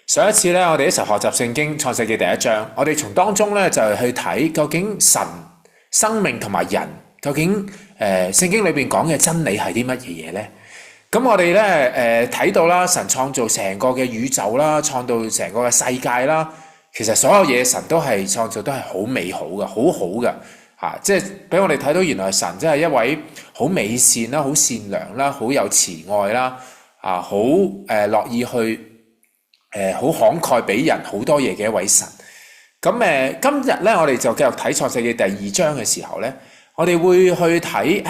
上一次咧，我哋一齊學習聖經創世記第一章，我哋從當中咧就去睇究竟神、生命同埋人，究竟聖經裏邊講嘅真理係啲乜嘢嘢咧？咁我哋咧睇到啦，神創造成個嘅宇宙啦，創造成個嘅世界啦，其實所有嘢神都係創造都係好美好嘅，好好嘅嚇，即係俾我哋睇到原來神真係一位好美善啦、好善良啦、好有慈愛啦，好樂意去。好慷慨俾人好多嘢嘅一位神。咁今日咧，我哋就繼續睇創世記第二章嘅時候咧，我哋會去睇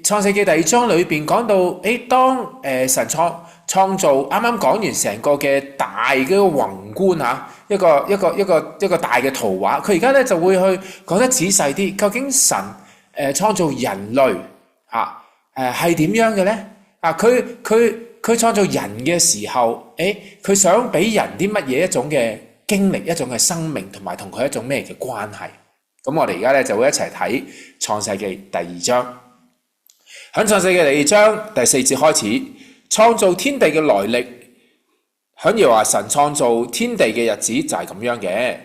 創世記第二章裏邊講到，當神創造啱啱講完成個嘅大嘅宏觀嚇，一個大嘅圖畫，佢而家咧就會去講得仔細啲，究竟神創造人類係點樣嘅咧？佢創造人嘅時候，佢想俾人啲乜嘢一種嘅經歷，一種嘅生命，同埋同佢一種咩嘅關係？咁我哋而家咧就會一齊睇創世記第二章。喺創世記第二章第4節開始，創造天地嘅來歷。響耶和華神創造天地嘅日子就係咁樣嘅，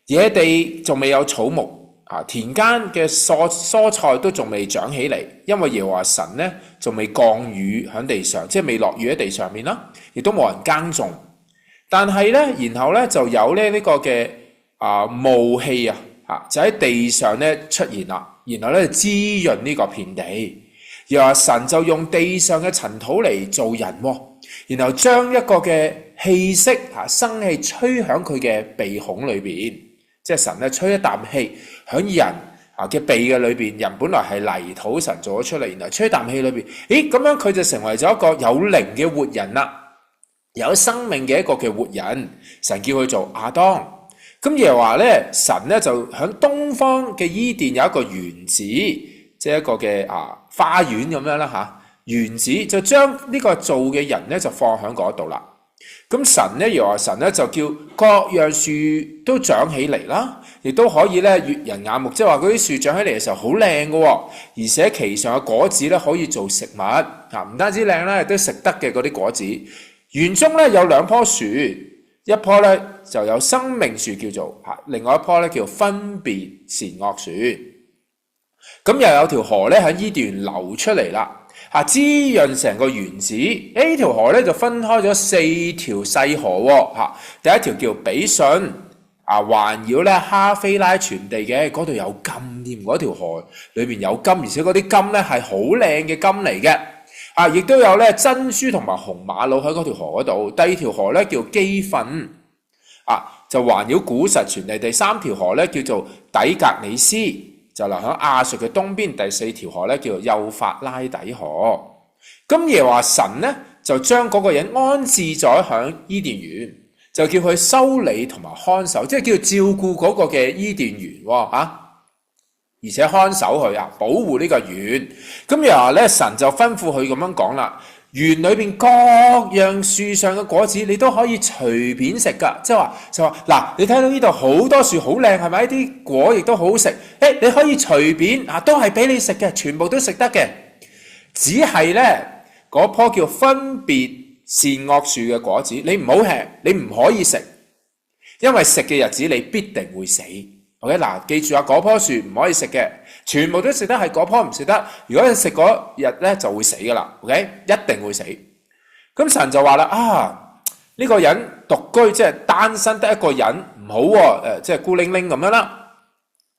野地仲未有草木。田間嘅蔬菜都仲未長起嚟，因為耶和華神咧仲未降雨喺地上，即係未落雨喺地上面啦，亦都冇人耕種。但係咧，然後咧就有咧呢個嘅霧氣就喺地上咧出現啦，然後咧滋潤呢個片地。耶和華神就用地上嘅塵土嚟做人，然後將一個嘅氣息生氣吹響佢嘅鼻孔裏邊。即係神咧吹一啖氣響人嘅鼻嘅裏邊，人本來係泥土，神做咗出嚟，然後吹一啖氣裏邊，咁樣佢就成為咗一個有靈嘅活人啦，有生命嘅一個嘅活人。神叫佢做亞當。咁耶和華咧，神咧就響東方嘅伊甸有一個園子，即係一個嘅花園咁樣啦吓，園子就將呢個做嘅人咧就放響嗰度啦。咁神咧，耶和華神咧就叫各樣樹都長起嚟啦，亦都可以咧悅人眼目，即係話嗰啲樹長起嚟嘅時候好靚嘅，而且其上嘅果子咧可以做食物，唔單止靚啦，亦都食得嘅嗰啲果子。園中咧有2棵樹，一棵咧就有生命樹叫做另外一棵咧叫分別善惡樹。咁又有條河咧喺伊甸園流出嚟啦。滋潤成個園子。呢條河咧就分開咗4條細河。第一條叫比遜，環繞咧哈菲拉全地嘅，嗰度有金添，嗰條河裏邊有金，而且嗰啲金咧係好靚嘅金嚟嘅。亦都有咧珍珠同埋紅瑪瑙喺嗰條河嗰度。第二條河咧叫基訓，就環繞古實全地。第3條河咧叫做底格里斯，就流響亞述嘅東邊。第4條河咧叫做幼發拉底河。咁耶和華神咧就將嗰個人安置咗響伊甸園，就叫佢修理同埋看守，即係叫照顧嗰個嘅伊甸園而且看守佢保護呢個園。咁耶和華咧神就吩咐佢咁樣講啦，園裏邊各樣樹上嘅果子你都可以隨便食噶，即係話嗱，你睇到呢度好多樹好靚，係咪？啲果亦都好好食，你可以隨便都係俾你食嘅，全部都食得嘅。只係咧嗰棵叫分別善惡樹嘅果子你唔好吃，你唔可以食，因為食嘅日子你必定會死。OK， 記住嗰棵樹唔可以食嘅，全部都食得，係嗰棵唔食得。如果你食嗰日咧就會死噶啦。OK， 一定會死。咁神就話啦，呢個人獨居，即係單身得一個人，唔好即係孤零零咁樣啦。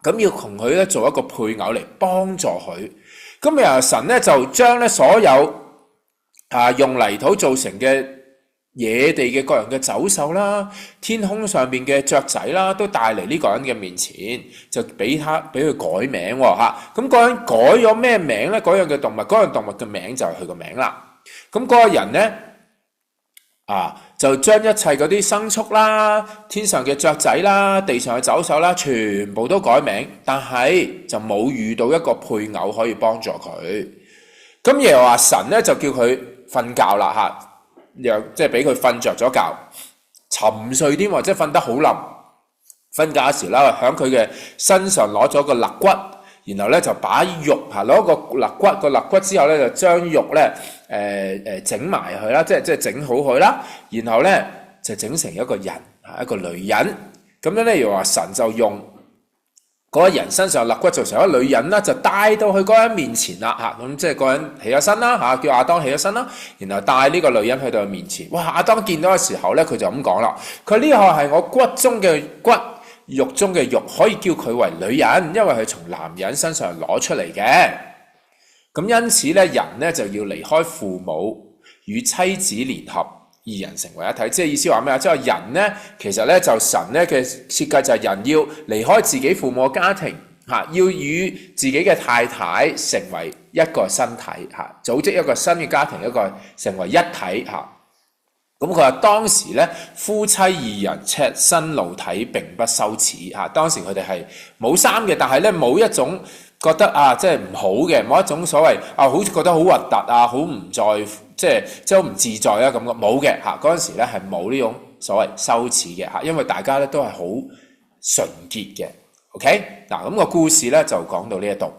咁要同佢咧做一個配偶嚟幫助佢。咁神咧就將咧所有用泥土做成嘅野地嘅各樣嘅走獸啦，天空上邊嘅雀仔啦，都帶嚟呢個人嘅面前，就俾佢改名咁嗰人改咗咩名咧？嗰樣嘅動物，嗰樣動物嘅名就係佢個名啦。咁嗰個人咧就將一切嗰啲牲畜啦、天上嘅雀仔啦、地上嘅走獸啦，全部都改名，但係就冇遇到一個配偶可以幫助佢。咁耶和華神咧就叫佢瞓覺啦即係俾佢瞓着咗覺，沉睡添，即係瞓得好冧。瞓覺時啦，響佢嘅身上攞咗個肋骨，然後咧就把肉攞個肋骨之後咧就將肉咧整埋佢啦，即係整好佢啦，然後咧就整成一個人一個女人。咁樣咧，又話神就用嗰個人身上肋骨做成一個女人啦，就帶到去嗰個人面前啦嚇。咁即係嗰個人起咗身啦嚇，叫亞當起咗身啦，然後帶呢個女人去到佢面前。哇！亞當見到嘅時候咧，佢就咁講啦：佢呢個係我骨中嘅骨，肉中嘅肉，可以叫佢為女人，因為佢從男人身上攞出嚟嘅。咁因此咧，人咧就要離開父母，與妻子聯合，二人成為一體。即係意思話咩啊？即係人咧，其實咧就神咧嘅設計就係人要離開自己父母嘅家庭嚇，要與自己嘅太太成為一個身體嚇，組織一個新嘅家庭，一個成為一體嚇。咁佢話當時咧，夫妻二人赤身露體並不羞恥嚇。當時佢哋係冇衫嘅，但係咧冇一種覺得即係唔好嘅，冇一種所謂好似覺得好核突好唔在即係好唔自在咁嘅，冇嘅嚇。嗰陣時咧係冇呢種所謂羞恥嘅嚇，因為大家咧都係好純潔嘅。OK 嗱，咁個故事咧就講到呢一度。